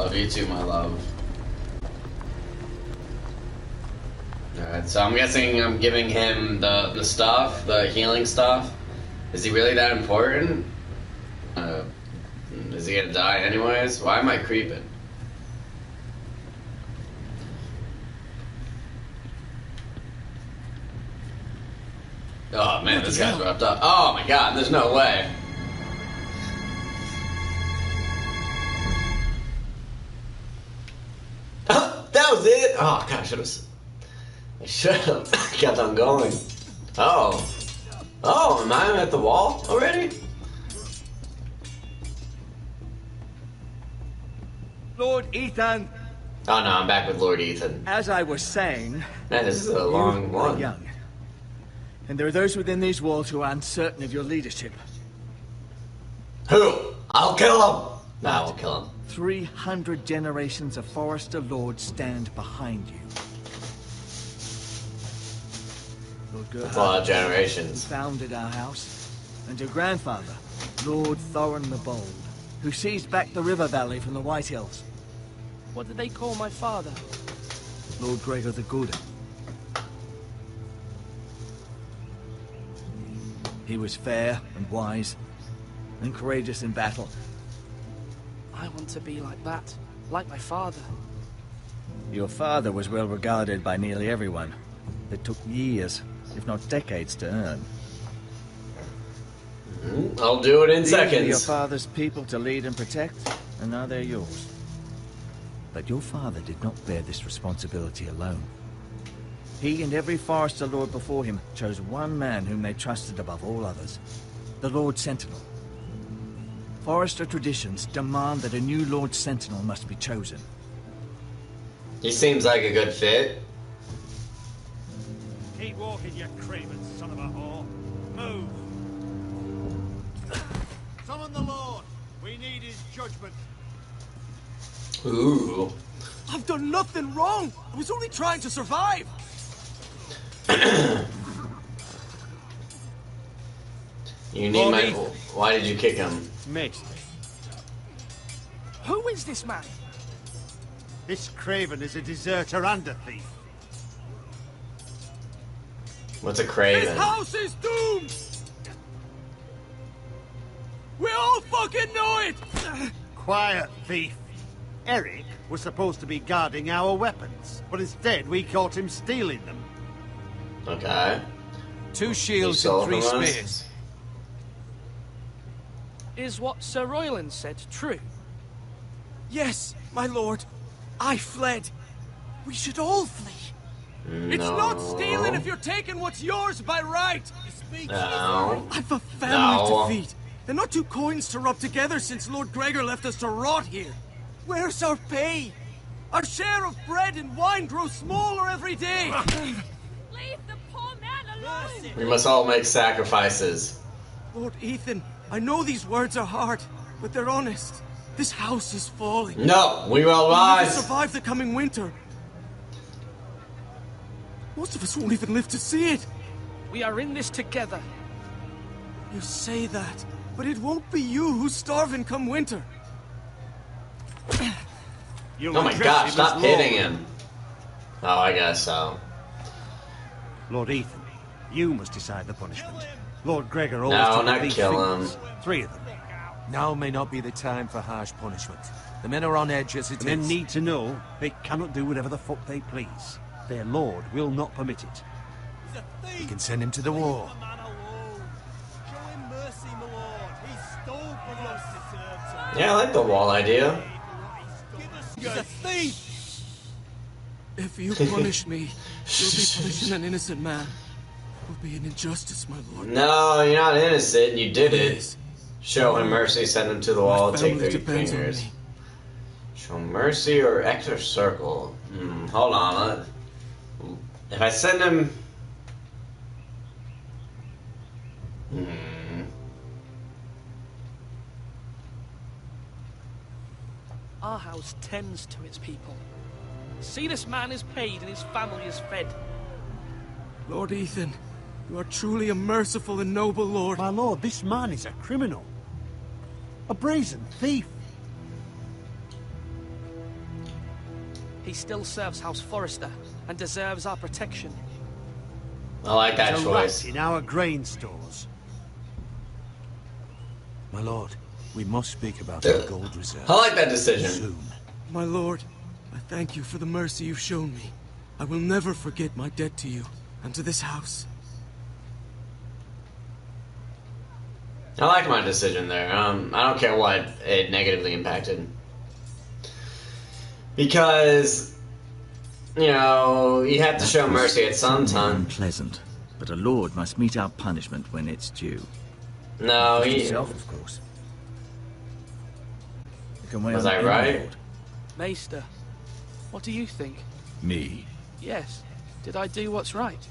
love you too, my love. Alright, so I'm guessing I'm giving him the stuff, the healing stuff. Is he really that important? Is he gonna die anyways? Why am I creeping? Oh man, this guy's wrapped up. Oh my god, there's no way. That was it? Oh god, I should have kept on going. Oh. Oh, am I at the wall already? Lord Ethan. Oh no, I'm back with Lord Ethan. As I was saying, Man, this is a long one. Young. And there are those within these walls who are uncertain of your leadership. Who? I'll kill him! No, I won't kill him. 300 generations of Forester Lords stand behind you. Lord That's a lot of generations. Founded our house, and your grandfather, Lord Thorin the Bold, who seized back the river valley from the White Hills. What did they call my father? Lord Gregor the Good. He was fair and wise, and courageous in battle. I want to be like that, like my father. Your father was well regarded by nearly everyone. It took years, if not decades, to earn. I'll do it in These were seconds. your father's people to lead and protect, and now they're yours. But your father did not bear this responsibility alone. He and every Forester Lord before him chose one man whom they trusted above all others, the Lord Sentinel. Forester traditions demand that a new Lord Sentinel must be chosen. He seems like a good fit. Keep walking, you craven son of a whore. Move. Summon the Lord. We need his judgment. Ooh. I've done nothing wrong. I was only trying to survive. You need my... Why did you kick him? Missed. Who is this man? This craven is a deserter and a thief. What's a craven? This house is doomed. We all fucking know it. Quiet, thief. Eric was supposed to be guarding our weapons, but instead we caught him stealing them. Okay. 2 shields He and stole 3 from us? spears. Is what Sir Royland said true? Yes, my lord. I fled. We should all flee. No. It's not stealing if you're taking what's yours by right. No. I've a family No. to feed. And not 2 coins to rub together since Lord Gregor left us to rot here. Where's our pay? Our share of bread and wine grows smaller every day. Leave the poor man alone! We must all make sacrifices. Lord Ethan, I know these words are hard, but they're honest. This house is falling. No, we will We'll never rise. survive the coming winter. Most of us won't even live to see it. We are in this together. You say that, but it won't be you who's starving come winter. You'll Oh my address gosh, him stop as hitting Lord. him. Oh, I guess so. Lord Ethan, you must decide the punishment. Lord Gregor always No, took not these kill him. fingers. 3 of them. Now may not be the time for harsh punishment. The men are on edge as it The men is. need to know they cannot do whatever the fuck they please. Their lord will not permit it. We can send him to the war. Yeah, I like the wall idea. He's a thief! If you punish me, you'll be punishing an innocent man. It will be an injustice, my lord. No, you're not innocent. You did it. Please. Show him mercy, send him to the wall, My take family 30 depends on fingers. me. Show mercy or X or circle. Hold on. If I send him... Our house tends to its people. See, this man is paid and his family is fed. Lord Ethan, you are truly a merciful and noble lord. My lord, this man is a criminal. A brazen thief. He still serves House Forrester and deserves our protection. I like that There's a choice. rat in our grain stores. My lord, we must speak about our gold reserves. I like that decision. Soon. My lord, I thank you for the mercy you've shown me. I will never forget my debt to you and to this house. I like my decision there. I don't care what it negatively impacted. Because, you know, you have to show mercy at some time. Unpleasant, but a lord must mete out punishment when it's due. No, he... Yourself, of course. You can weigh Was on I any right? lord. Maester, what do you think? Me? Yes. Did I do what's right?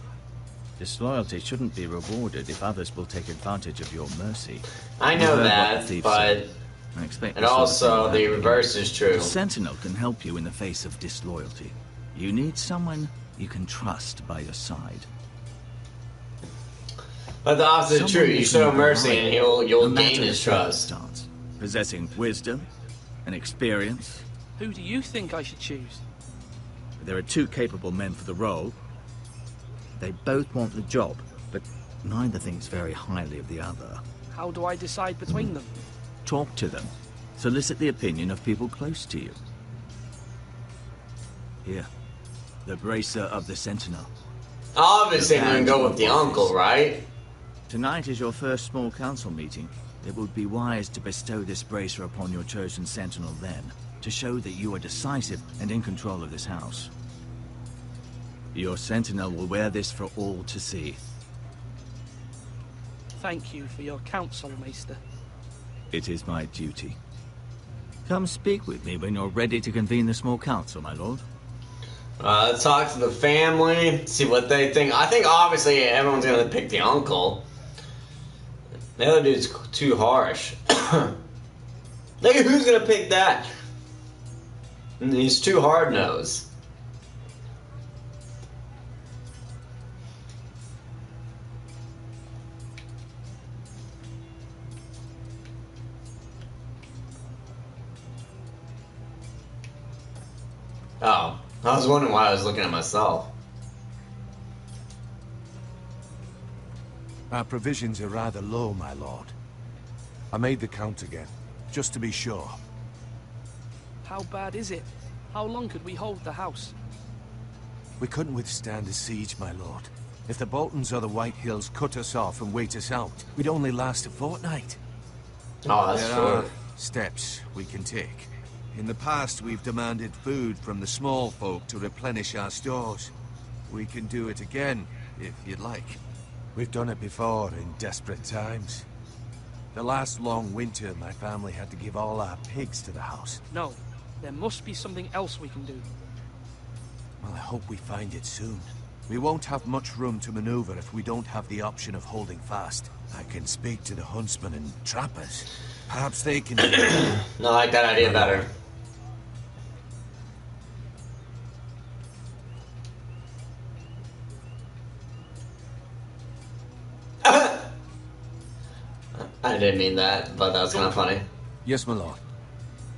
Disloyalty shouldn't be rewarded if others will take advantage of your mercy. I You know heard what that, the thief but... said. I expect And the sort of also, thing will the happen reverse again. is true. The sentinel can help you in the face of disloyalty. You need someone you can trust by your side. But the opposite is true. Someone You you show can mercy rely and on, you'll no matter gain the his trust. circumstance. Possessing wisdom and experience. Who do you think I should choose? There are two capable men for the role. They both want the job, but neither thinks very highly of the other. How do I decide between them? Talk to them. Solicit the opinion of people close to you. Here, the bracer of the sentinel. Obviously, I'm gonna go with the uncle, right? Tonight is your first small council meeting. It would be wise to bestow this bracer upon your chosen sentinel then, to show that you are decisive and in control of this house. Your sentinel will wear this for all to see. Thank you for your counsel, Maester. It is my duty. Come speak with me when you're ready to convene the small council, my lord. Let's talk to the family, see what they think. I think obviously everyone's gonna pick the uncle. The other dude's too harsh. Look at who's gonna pick that. He's too hard-nosed. Oh, I was wondering why I was looking at myself. Our provisions are rather low, my lord. I made the count again, just to be sure. How bad is it? How long could we hold the house? We couldn't withstand a siege, my lord. If the Boltons or the White Hills cut us off and wait us out, we'd only last a fortnight. Oh, that's There true. are steps we can take. In the past, we've demanded food from the small folk to replenish our stores. We can do it again, if you'd like. We've done it before in desperate times. The last long winter, my family had to give all our pigs to the house. No, there must be something else we can do. Well, I hope we find it soon. We won't have much room to maneuver if we don't have the option of holding fast. I can speak to the huntsmen and trappers. Perhaps they can do it. I like that idea better. I didn't mean that, but that was kind of funny. Yes, my lord.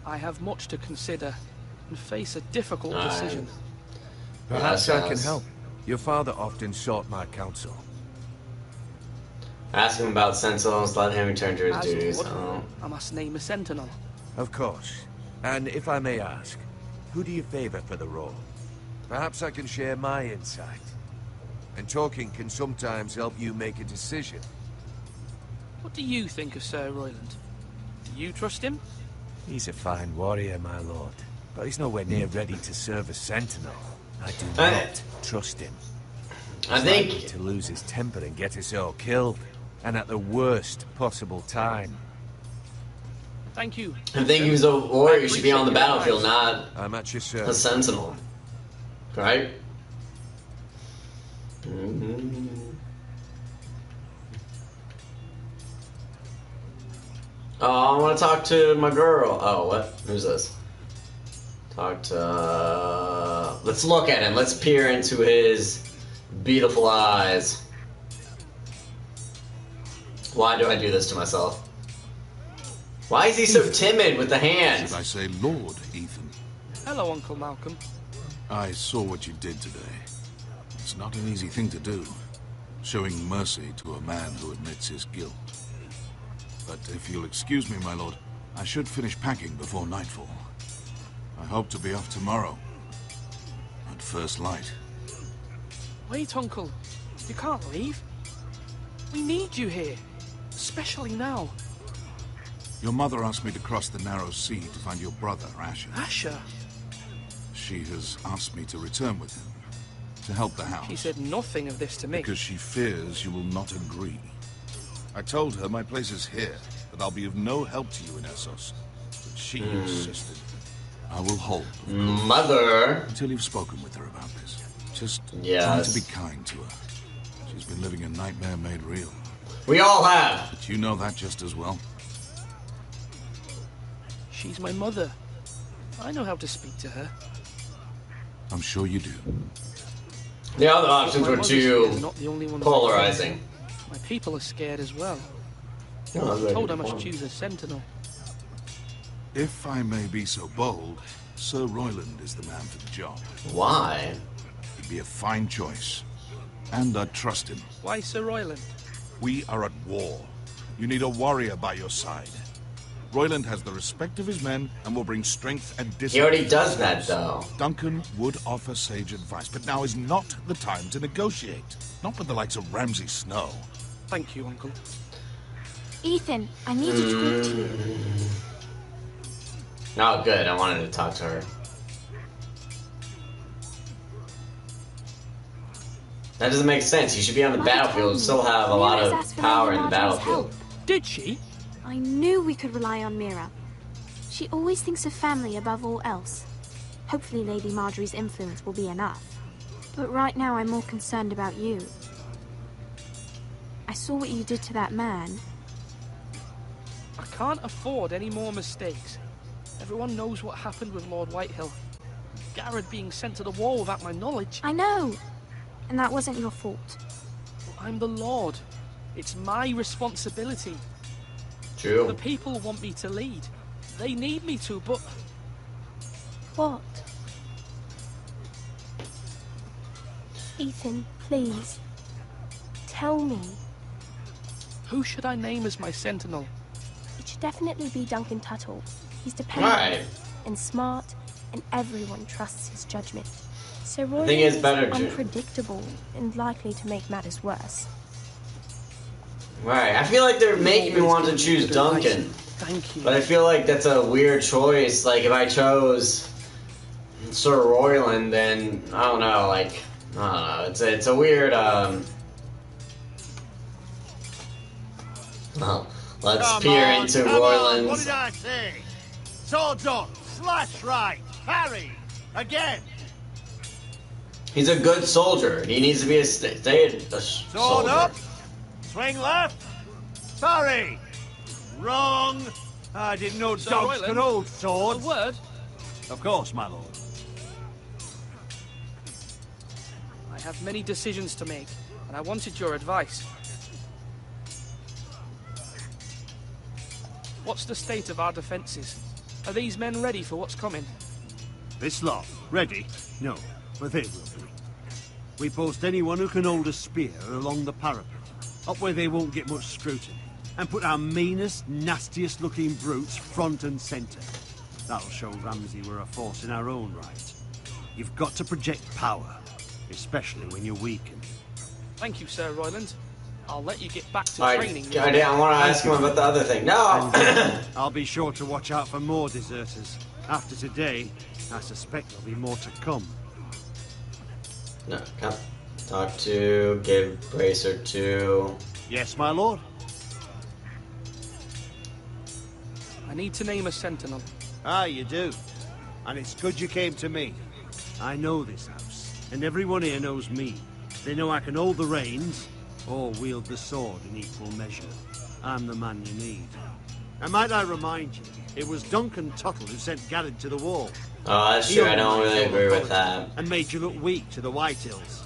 I have much to consider and face a difficult Alright. decision. Perhaps Yeah, I can sounds- help. Your father often sought my counsel. Ask him about sentinels, let him return to his As duties. lord, Oh. I must name a sentinel. Of course. And if I may ask, who do you favor for the role? Perhaps I can share my insight. And talking can sometimes help you make a decision. What do you think of Sir Royland? Do you trust him? He's a fine warrior, my lord. But he's nowhere near ready to serve as sentinel. I do I- not trust him. I He's likely think to lose his temper and get us all killed. And at the worst possible time. Thank you. I think he was a warrior. You should be on the battlefield, not I'm at your a service. sentinel. Right? Mhm. Oh, I want to talk to my girl. Oh, what? Who's this? Talk to... let's look at him. Let's peer into his beautiful eyes. Why do I do this to myself? Why is he so timid with the hands? Should I say Lord Ethan? Hello, Uncle Malcolm. I saw what you did today. It's not an easy thing to do, showing mercy to a man who admits his guilt. But if you'll excuse me, my lord, I should finish packing before nightfall. I hope to be off tomorrow, at first light. Wait, Uncle. You can't leave. We need you here, especially now. Your mother asked me to cross the narrow sea to find your brother, Asher. Asher? She has asked me to return with him, to help the house. She said nothing of this to me. Because she fears you will not agree. I told her my place is here, that I'll be of no help to you in Essos. But she insisted. I will hold, of course, Mother. until you've spoken with her about this. Just Yes. try to be kind to her. She's been living a nightmare made real. We all have. But you know that just as well. She's my mother. I know how to speak to her. I'm sure you do. The other options My were mother's too fears, not the only ones. polarizing. My people are scared as well. Oh, Told I must choose a sentinel. If I may be so bold, Sir Royland is the man for the job. Why? He'd be a fine choice. And I trust him. Why Sir Royland? We are at war. You need a warrior by your side. Royland has the respect of his men and will bring strength and discipline. He already does that, though. Duncan would offer sage advice, but now is not the time to negotiate. Not with the likes of Ramsay Snow. Thank you, Uncle. Ethan, I need to talk to you. Oh, good. I wanted to talk to her. That doesn't make sense. You should be on the battlefield and still have a lot of power in the battlefield. Did she? I knew we could rely on Mira. She always thinks of family above all else. Hopefully Lady Marjorie's influence will be enough. But right now I'm more concerned about you. I saw what you did to that man. I can't afford any more mistakes. Everyone knows what happened with Lord Whitehill. Garrett being sent to the wall without my knowledge. I know. And that wasn't your fault. I'm the Lord. It's my responsibility. True. The people want me to lead. They need me to, but... What? Ethan, please. Tell me. Who should I name as my sentinel? It should definitely be Duncan Tuttle. He's dependable Right. and smart, and everyone trusts his judgment. So Roy think it's is better to- unpredictable and likely to make matters worse. Right. I feel like they're making me want to choose Duncan. Thank you. But I feel like that's a weird choice. Like, if I chose Sir Royland, then, I don't know, like, I don't know. It's a weird, Well, let's Come peer on, into come on, what Royland's... did I say? Swords up, slash right, parry, again. He's a good soldier. He needs to be a Sword soldier. up, swing left, parry. Wrong. I didn't know Sir dogs Royland, could hold A swords. word? Of course, my lord. I have many decisions to make, and I wanted your advice. What's the state of our defences? Are these men ready for what's coming? This lot, ready? No, but they will be. We post anyone who can hold a spear along the parapet, up where they won't get much scrutiny, and put our meanest, nastiest looking brutes front and centre. That'll show Ramsay we're a force in our own right. You've got to project power, especially when you're weakened. Thank you, Sir Royland. I'll let you get back to Alright, training. I want to ask him about the other thing. No! I'll be sure to watch out for more deserters. After today, I suspect there'll be more to come. No, come. Talk to, give bracer to... Yes, my lord? I need to name a sentinel. Ah, you do. And it's good you came to me. I know this house, and everyone here knows me. They know I can hold the reins, or wield the sword in equal measure. I'm the man you need. And might I remind you, it was Duncan Tuttle who sent Garrett to the wall. Oh, that's true. I don't really agree with that. And made you look weak to the Whitehills.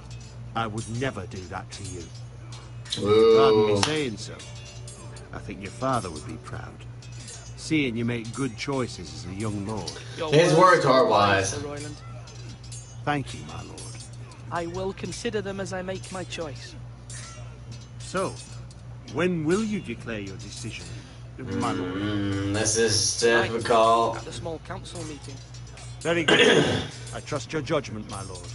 I would never do that to you. Pardon me Ooh. saying so. I think your father would be proud. Seeing you make good choices as a young lord. Your His words are are wise. Sir Royland. Thank you, my lord. I will consider them as I make my choice. So, when will you declare your decision, my lord? This is Tonight, difficult. at the small council meeting. Very good. I trust your judgment, my lord.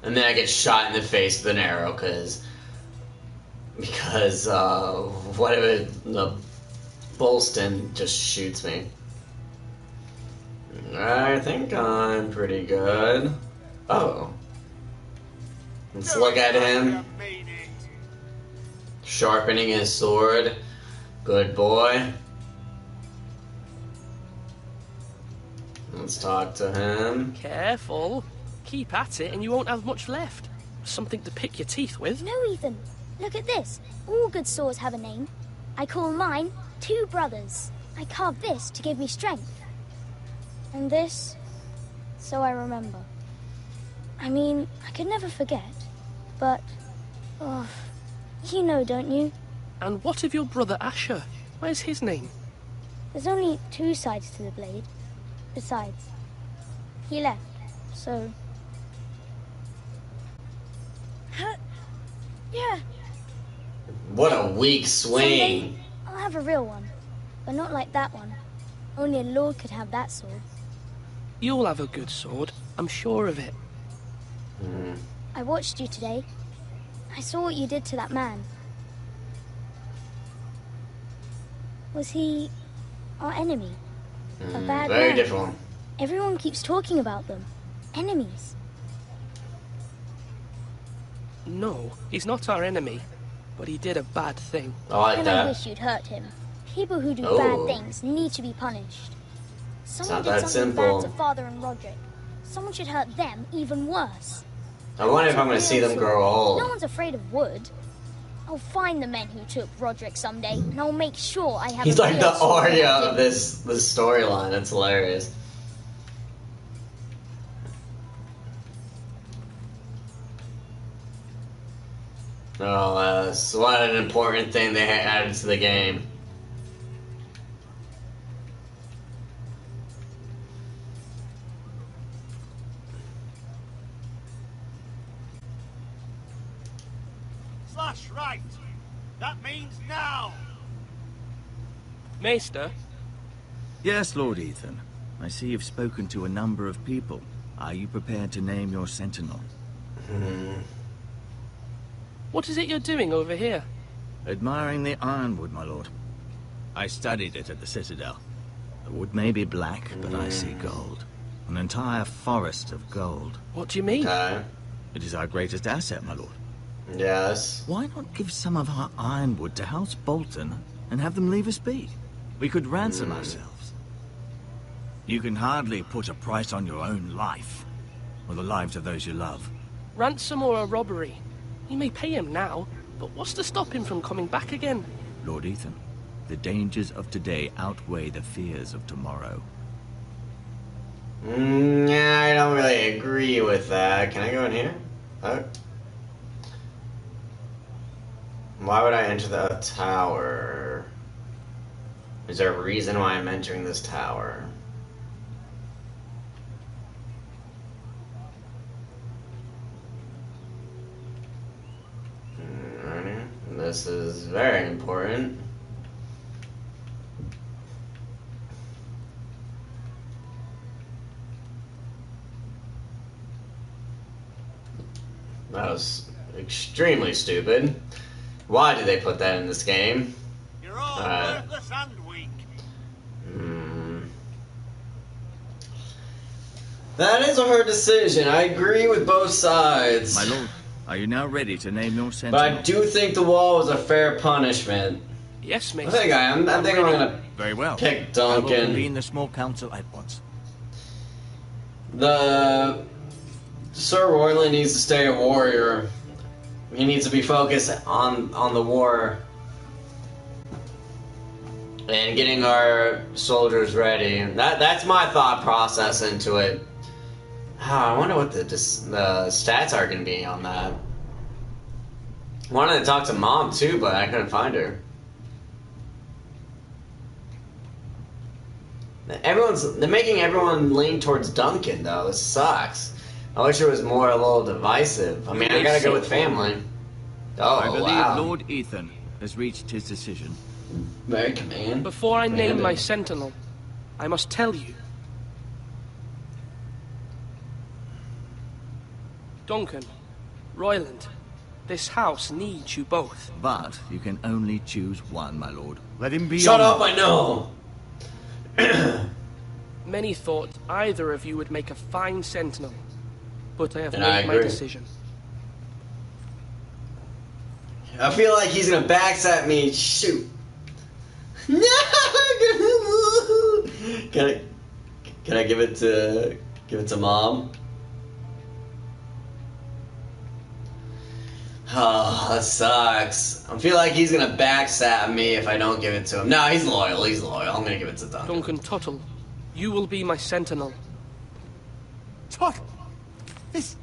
And then I get shot in the face with an arrow because whatever the Bolston just shoots me. I think I'm pretty good. Oh. Let's look at him. Sharpening his sword. Good boy. Let's talk to him. Careful. Keep at it and you won't have much left. Something to pick your teeth with. No, Ethan. Look at this. All good swords have a name. I call mine Two Brothers. I carved this to give me strength. And this, so I remember. I mean, I could never forget. But, oh, you know, don't you? And what of your brother Asher? Where's his name? There's only two sides to the blade. Besides, he left, so... Yeah. What a weak swing. Someday, I'll have a real one. But not like that one. Only a lord could have that sword. You'll have a good sword. I'm sure of it. I watched you today. I saw what you did to that man. Was he our enemy? A bad Very man? different one. Everyone keeps talking about them. Enemies. No, he's not our enemy. But he did a bad thing. I like And I that. wish you'd hurt him. People who do Oh. bad things need to be punished. Someone not did that something simple. bad to Father and Roderick. Someone should hurt them even worse. I wonder if I'm going to see them grow No old. one's afraid of wood. I'll find the men who took Roderick someday, and I'll make sure I have He's a like real the sword Arya like of him. this storyline. It's hilarious. Oh, that's what an important thing they added to the game. Slash right. That means now. Maester, Yes, Lord Ethan. I see you've spoken to a number of people. Are you prepared to name your sentinel? what is it you're doing over here? Admiring the ironwood, my lord. I studied it at the Citadel. The wood may be black, but I see gold. An entire forest of gold. What do you mean? Okay. It is our greatest asset, my lord. Yes. Why not give some of our ironwood to House Bolton and have them leave us be? We could ransom ourselves. You can hardly put a price on your own life, or the lives of those you love. Ransom or a robbery? You may pay him now, but what's to stop him from coming back again? Lord Ethan, the dangers of today outweigh the fears of tomorrow. Yeah, I don't really agree with that. Can I go in here? Oh. Why would I enter the tower? Is there a reason why I'm entering this tower? Alright, this is very important. That was extremely stupid. Why did they put that in this game? You're all Alright. worthless and weak. That is a hard decision. I agree with both sides. My lord, are you now ready to name your But sentinel? I do think the wall was a fair punishment. Yes, I Maester. think I am. I think I'm gonna Very well. pick I will Duncan. convene the small council at once. The Sir Royland needs to stay a warrior. He needs to be focused on the war. and getting our soldiers ready. That's my thought process into it. I wonder what the stats are going to be on that. I wanted to talk to Mom too, but I couldn't find her. They're making everyone lean towards Duncan, though. This sucks. I wish it was more a little divisive. I mean, I gotta go with family. Oh, I believe wow. Lord Ethan has reached his decision. Very command. Before I name Commanding. my sentinel, I must tell you. Duncan, Royland, this house needs you both. But you can only choose one, my lord. Let him be Shut up, honored. I know! Many thought either of you would make a fine sentinel, but I have And I made my agree. decision. I feel like he's gonna backstab me. Shoot. No! Can I give it to Mom? Oh, that sucks. I feel like he's gonna backstab me if I don't give it to him. No, he's loyal. He's loyal. I'm gonna give it to Duncan. Duncan Tuttle, you will be my sentinel. Tuttle! This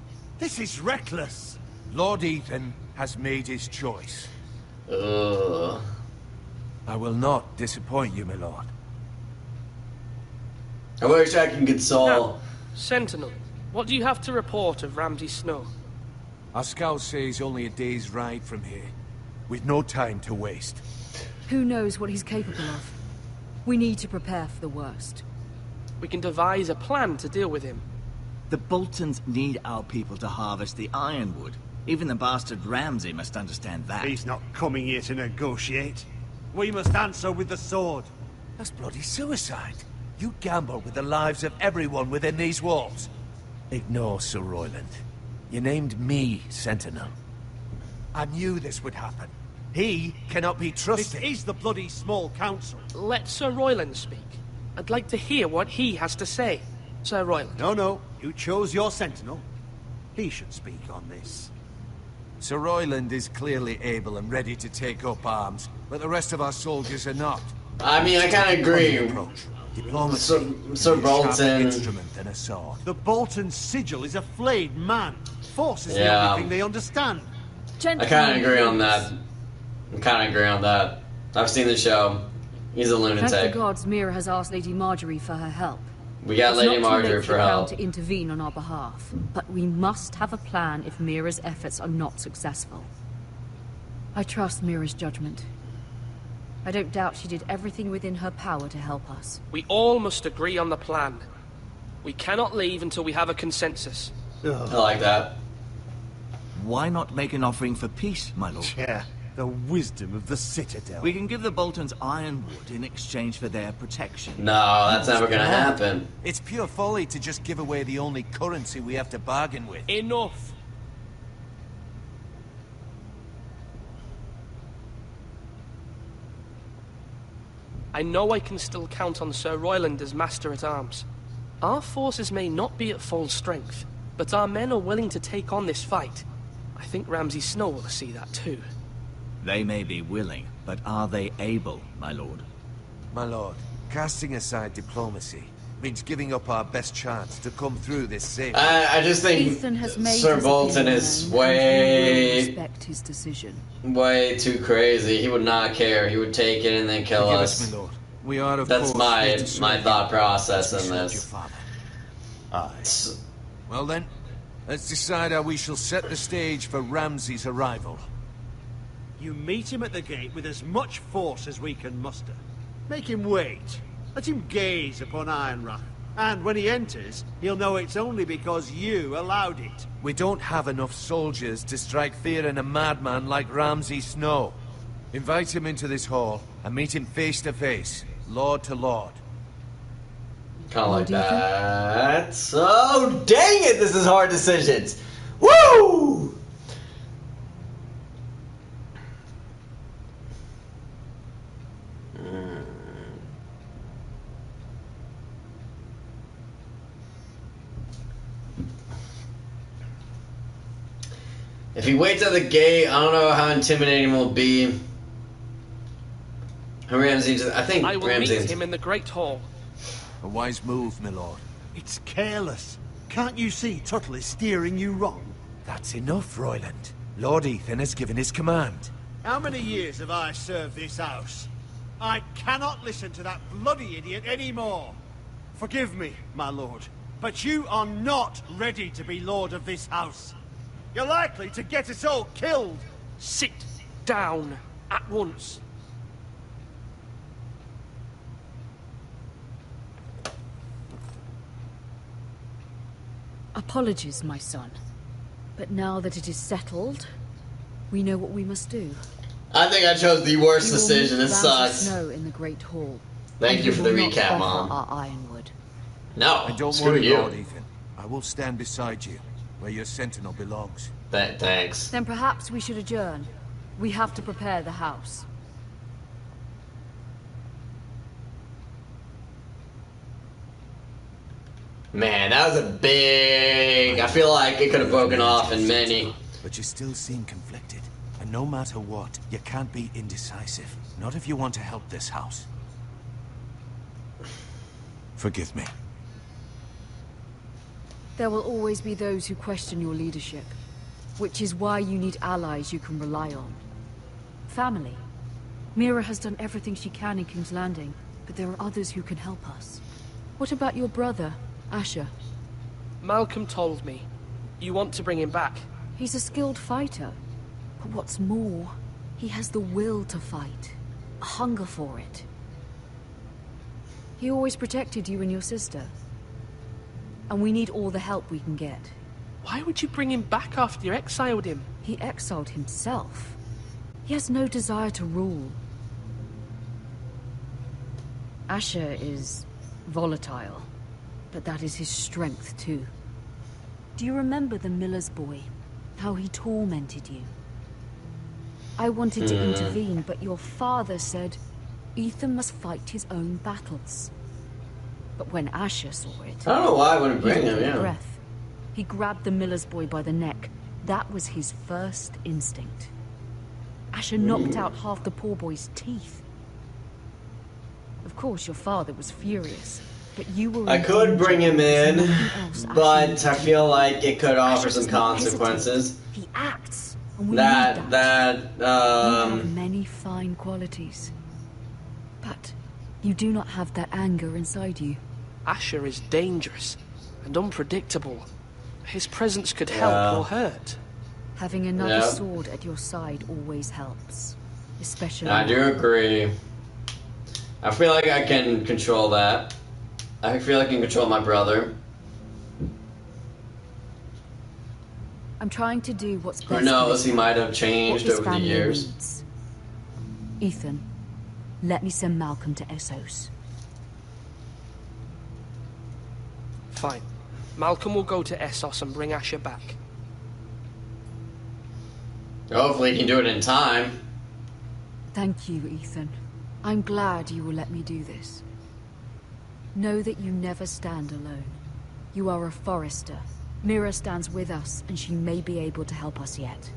is reckless. Lord Ethan has made his choice. Ugh. I will not disappoint you, my lord. I wish I could console. Now, sentinel, what do you have to report of Ramsay Snow? Our scouts say he's only a day's ride from here, with no time to waste. Who knows what he's capable of? We need to prepare for the worst. We can devise a plan to deal with him. The Boltons need our people to harvest the ironwood. Even the bastard Ramsay must understand that. He's not coming here to negotiate. We must answer with the sword. That's bloody suicide. You gamble with the lives of everyone within these walls. Ignore Sir Royland. You named me Sentinel. I knew this would happen. He cannot be This trusted. is the bloody small council. Let Sir Royland speak. I'd like to hear what he has to say. Sir Royland. No, you chose your sentinel. He should speak on this. Sir Royland is clearly able and ready to take up arms, but the rest of our soldiers are not. I mean, I kind of agree. Approach. Diplomacy Sir is a sharper Bolton. instrument than a sword. The Bolton sigil is a flayed man. Force is the Yeah. only thing they understand. I kind of agree on that. I've seen the show. He's a Thank the lunatic. gods Mira has asked Lady Marjorie for her help. We got It's Lady not too late Marjorie for for the Crown help. to intervene on our behalf, but we must have a plan if Mira's efforts are not successful. I trust Mira's judgment. I don't doubt she did everything within her power to help us. We all must agree on the plan. We cannot leave until we have a consensus. I like that. Why not make an offering for peace, my lord? Yeah, the wisdom of the Citadel. We can give the Boltons ironwood in exchange for their protection. No, that's never gonna happen. It's pure folly to just give away the only currency we have to bargain with. Enough! I know I can still count on Sir Royland as Master-at-Arms. Our forces may not be at full strength, but our men are willing to take on this fight. I think Ramsay Snow will see that too. They may be willing, but are they able, my lord? My lord, casting aside diplomacy means giving up our best chance to come through this safe. I just think Ethan has made Sir his Bolton opinion is known, and we will way respect his decision. too crazy. He would not care. He would take it and then kill Forgive us. us, my lord. We are, of That's course, here to my serve thought you, process as we in served this. your father. Aye. Well then, let's decide how we shall set the stage for Ramsay's arrival. You meet him at the gate with as much force as we can muster. Make him wait. Let him gaze upon Ironrath. And when he enters, he'll know it's only because you allowed it. We don't have enough soldiers to strike fear in a madman like Ramsay Snow. Invite him into this hall and meet him face to face, lord to lord. Kind of like What do you think? that. So, dang it, this is hard decisions. Woo! If he waits at the gate, I don't know how intimidating it will be. Ramsay, I think I will Ramsay. meet him in the Great Hall. A wise move, my lord. It's careless. Can't you see Tuttle is steering you wrong? That's enough, Royland. Lord Ethan has given his command. How many years have I served this house? I cannot listen to that bloody idiot anymore. Forgive me, my lord, but you are not ready to be lord of this house. You're likely to get us all killed. Sit down at once. Apologies, my son. But now that it is settled, we know what we must do. I think I chose the worst We will decision. meet It Ramsay sucks. Snow in the Great Hall. Thank And you we for the will not recap, offer Mom. our ironwood. No, And don't screw worry, you. Lord Ethan. I will stand beside you, where your sentinel belongs. Thanks. Then perhaps we should adjourn. We have to prepare the house. Man, that was a big... I feel like it could have broken off in many. But you still seem conflicted. And no matter what, you can't be indecisive. Not if you want to help this house. Forgive me. There will always be those who question your leadership, which is why you need allies you can rely on. Family. Mira has done everything she can in King's Landing, but there are others who can help us. What about your brother, Asher? Malcolm told me. You want to bring him back. He's a skilled fighter. But what's more, he has the will to fight. A hunger for it. He always protected you and your sister. And we need all the help we can get. Why would you bring him back after you exiled him? He exiled himself. He has no desire to rule. Asher is volatile, but that is his strength too. Do you remember the miller's boy? How he tormented you? I wanted to intervene, but your father said Ethan must fight his own battles. But when Asher saw it, I don't know why I wouldn't bring he him, took a yeah. breath. He grabbed the miller's boy by the neck. That was his first instinct. Asher knocked out half the poor boy's teeth. Of course, your father was furious, but you were... I could bring him in, There's nothing else Asher but needed I to feel do. like it could offer Asher some does not hesitate. consequences. He acts, and we need that. You have many fine qualities. But you do not have that anger inside you. Asher is dangerous and unpredictable. His presence could help or hurt. Having another Yeah. sword at your side always helps. Especially... I do agree. I feel like I can control that. I feel like I can control my brother. I'm trying to do what's best Who for knows, this he might have what changed this over the family years. needs. Ethan, let me send Malcolm to Essos. Fine. Malcolm will go to Essos and bring Asher back. Hopefully he can do it in time. Thank you, Ethan. I'm glad you will let me do this. Know that you never stand alone. You are a forester. Mira stands with us, and she may be able to help us yet.